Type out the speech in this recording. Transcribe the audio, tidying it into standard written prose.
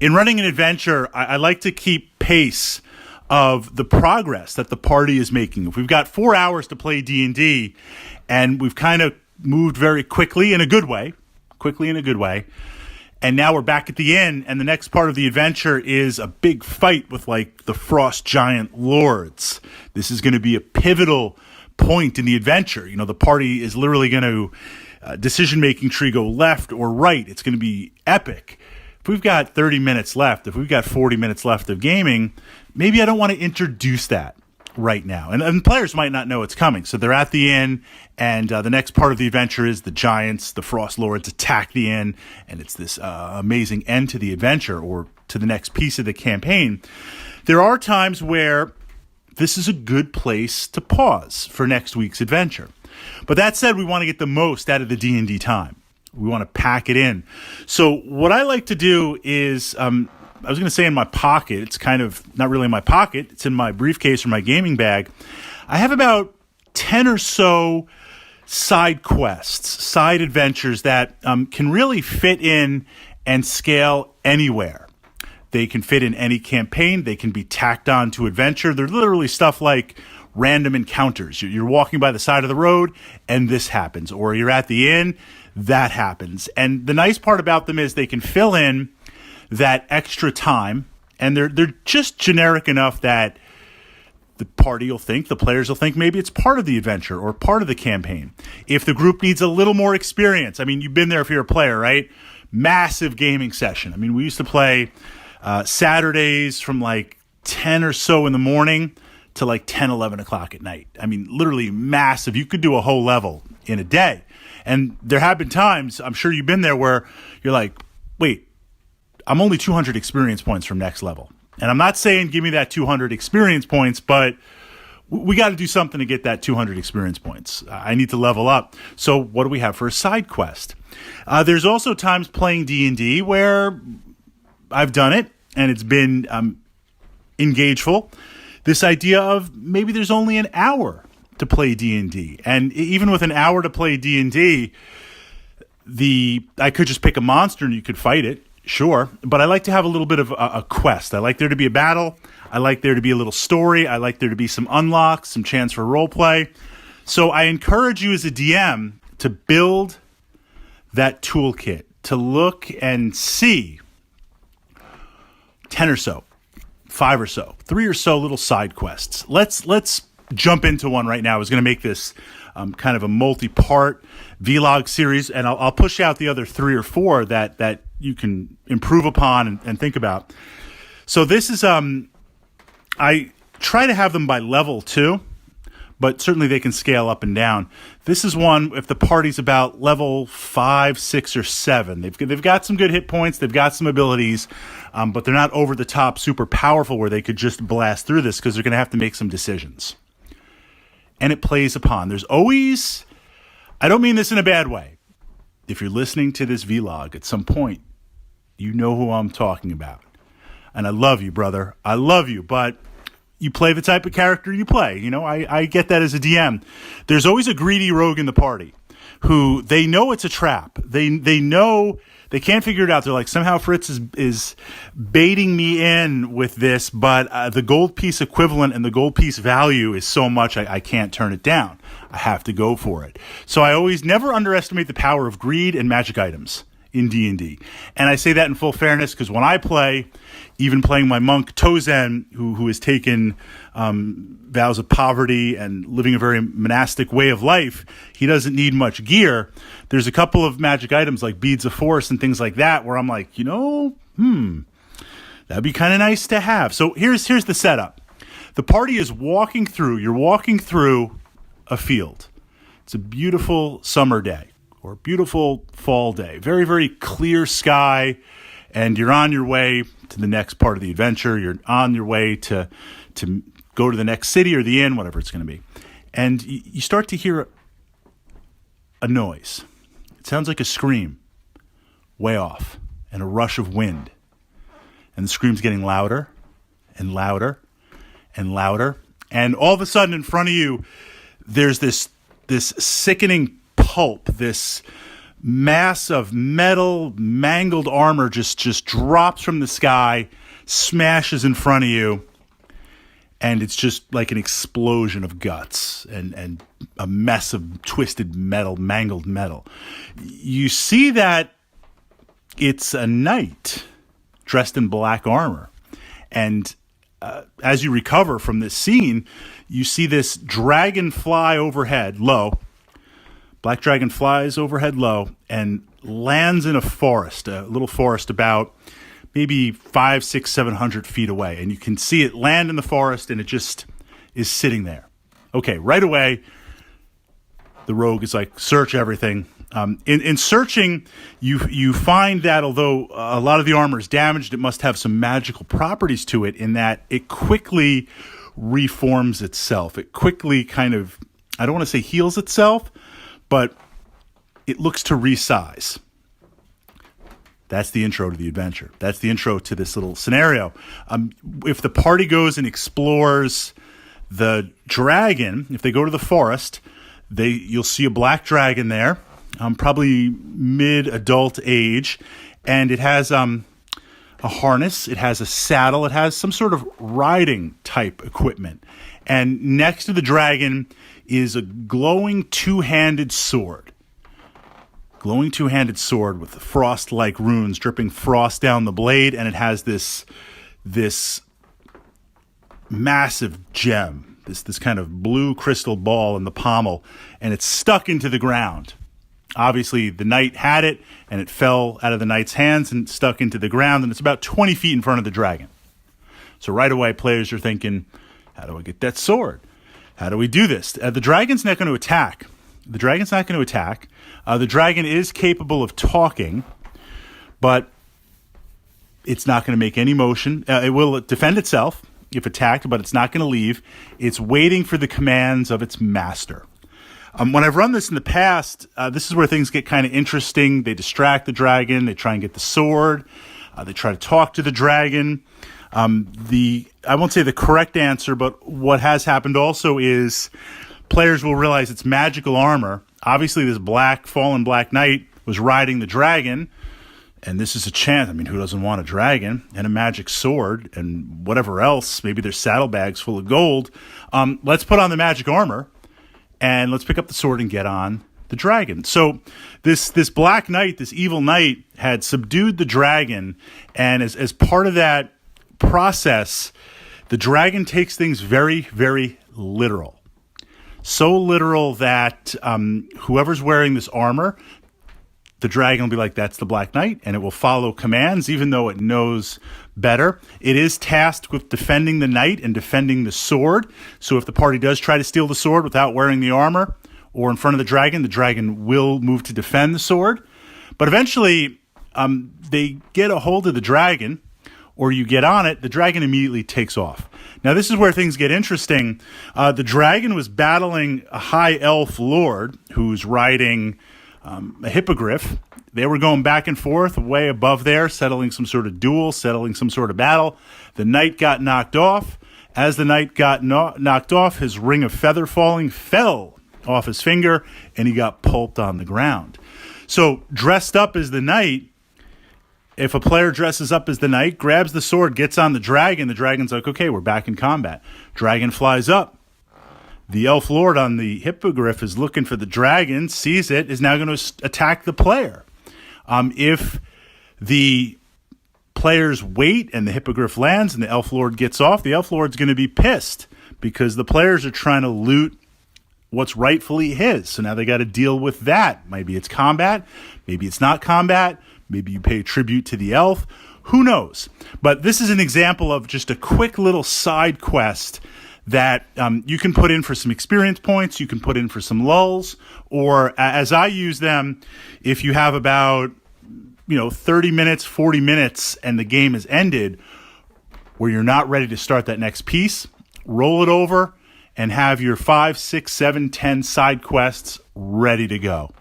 In running an adventure, I like to keep pace of the progress that the party is making. If we've got 4 hours to play D&D and we've kind of moved very quickly in a good way, and now we're back at the inn, and the next part of the adventure is a big fight with like the Frost Giant Lords. This is going to be a pivotal point in the adventure. You know, the party is literally going to decision-making tree go left or right. It's going to be epic. If we've got 30 minutes left, if we've got 40 minutes left of gaming, maybe I don't want to introduce that right now. And players might not know it's coming. So they're at the inn, and the next part of the adventure is the giants, the Frost Lords, attack the inn, and it's this amazing end to the adventure or to the next piece of the campaign. There are times where this is a good place to pause for next week's adventure. But that said, we want to get the most out of the D&D time. We want to pack it in. So what I like to do is, I was going to say in my pocket, it's kind of not really in my pocket, it's in my briefcase or my gaming bag. I have about 10 or so side quests, side adventures that can really fit in and scale anywhere. They can fit in any campaign. They can be tacked on to adventure. They're literally stuff like random encounters. You're walking by the side of the road and this happens, or you're at the inn, that happens. And the nice part about them is they can fill in that extra time, and they're just generic enough that the party will think, the players will think maybe it's part of the adventure or part of the campaign. If the group needs a little more experience, I mean, you've been there if you're a player, right? Massive gaming session. I mean, we used to play Saturdays from like 10 or so in the morning to like 10, 11 o'clock at night. I mean, literally massive. You could do a whole level in a day. And there have been times, I'm sure you've been there, where you're like, wait, I'm only 200 experience points from next level. And I'm not saying give me that 200 experience points, but we got to do something to get that 200 experience points. I need to level up. So what do we have for a side quest? There's also times playing D&D where I've done it and it's been engageful. This idea of maybe there's only an hour to play D&D. And even with an hour to play D&D, I could just pick a monster and you could fight it, sure. But I like to have a little bit of a quest. I like there to be a battle. I like there to be a little story. I like there to be some unlocks, some chance for role play. So I encourage you as a DM to build that toolkit, to look and see 10 or so, 5 or so, 3 or so little side quests. Let's jump into one right now. I was going to make this kind of a multi-part vlog series, and I'll push out the other 3 or 4 that you can improve upon and think about. So this is, I try to have them by level 2, but certainly they can scale up and down. This is one, if the party's about level 5, 6, or 7. They've got some good hit points, they've got some abilities, but they're not over the top super powerful where they could just blast through this because they're going to have to make some decisions. And it plays upon. There's always, I don't mean this in a bad way. If you're listening to this vlog at some point, you know who I'm talking about. And I love you, brother. I love you, but you play the type of character you play. You know, I get that as a DM. There's always a greedy rogue in the party who they know it's a trap. They know they can't figure it out. They're like, somehow Fritz is baiting me in with this, but the gold piece equivalent and the gold piece value is so much I can't turn it down. I have to go for it. So I always never underestimate the power of greed and magic items in D&D. And I say that in full fairness because when I play, even playing my monk Tozen, who has taken vows of poverty and living a very monastic way of life, he doesn't need much gear. There's a couple of magic items like beads of force and things like that where I'm like, that'd be kind of nice to have. So here's the setup. The party is walking through, you're walking through a field. It's a beautiful summer day or beautiful fall day. Very, very clear sky, and you're on your way to the next part of the adventure. You're on your way to go to the next city or the inn, whatever it's going to be. And you start to hear a noise. It sounds like a scream way off and a rush of wind. And the scream's getting louder and louder and louder. And all of a sudden in front of you, there's this sickening pulp, this mass of metal, mangled armor just drops from the sky, smashes in front of you, and it's just like an explosion of guts and a mess of twisted metal, mangled metal. You see that it's a knight dressed in black armor. And as you recover from this scene, you see this dragon fly overhead, low. Black dragon flies overhead low and lands in a forest, a little forest about maybe 500, 600, 700 feet away. And you can see it land in the forest, and it just is sitting there. Okay, right away, the rogue is like, search everything. In searching, you find that although a lot of the armor is damaged, it must have some magical properties to it in that it quickly reforms itself. It quickly kind of, I don't want to say heals itself, but it looks to resize. That's the intro to the adventure. That's the intro to this little scenario. If the party goes and explores the dragon, if they go to the forest, you'll see a black dragon there, probably mid-adult age, and it has a harness, it has a saddle, it has some sort of riding type equipment. And next to the dragon is a glowing two-handed sword. Glowing two-handed sword with frost-like runes dripping frost down the blade, and it has this massive gem, this kind of blue crystal ball in the pommel, and it's stuck into the ground. Obviously, the knight had it, and it fell out of the knight's hands and stuck into the ground, and it's about 20 feet in front of the dragon. So right away, players are thinking, how do I get that sword? How do we do this? The dragon's not going to attack. The dragon is capable of talking, but it's not going to make any motion. It will defend itself if attacked, but it's not going to leave. It's waiting for the commands of its master. When I've run this in the past, this is where things get kind of interesting. They distract the dragon. They try and get the sword. They try to talk to the dragon. I won't say the correct answer, but what has happened also is players will realize it's magical armor. Obviously, this fallen black knight was riding the dragon, and this is a chance. I mean, who doesn't want a dragon and a magic sword and whatever else? Maybe there's saddlebags full of gold. Let's put on the magic armor, and let's pick up the sword and get on the dragon. So this black knight, this evil knight, had subdued the dragon, and as part of that process, the dragon takes things very, very literal. So literal that whoever's wearing this armor, the dragon will be like, that's the Black Knight, and it will follow commands, even though it knows better. It is tasked with defending the knight and defending the sword. So if the party does try to steal the sword without wearing the armor or in front of the dragon will move to defend the sword. But eventually, they get a hold of the dragon, or you get on it, the dragon immediately takes off. Now, this is where things get interesting. The dragon was battling a high elf lord who's riding a hippogriff. They were going back and forth way above there, settling some sort of duel, settling some sort of battle. The knight got knocked off. As the knight got knocked off, his ring of feather falling fell off his finger, and he got pulped on the ground. So, dressed up as the knight, if a player dresses up as the knight, grabs the sword, gets on the dragon's like, okay, we're back in combat. Dragon flies up. The elf lord on the hippogriff is looking for the dragon, sees it, is now going to attack the player. If the players wait and the hippogriff lands and the elf lord gets off, the elf lord's going to be pissed because the players are trying to loot what's rightfully his. So now they got to deal with that. Maybe it's combat, maybe it's not combat. Maybe you pay tribute to the elf. Who knows? But this is an example of just a quick little side quest that you can put in for some experience points. You can put in for some lulls. Or as I use them, if you have about 30 minutes, 40 minutes, and the game is ended, where you're not ready to start that next piece, roll it over and have your 5, 6, 7, 10 side quests ready to go.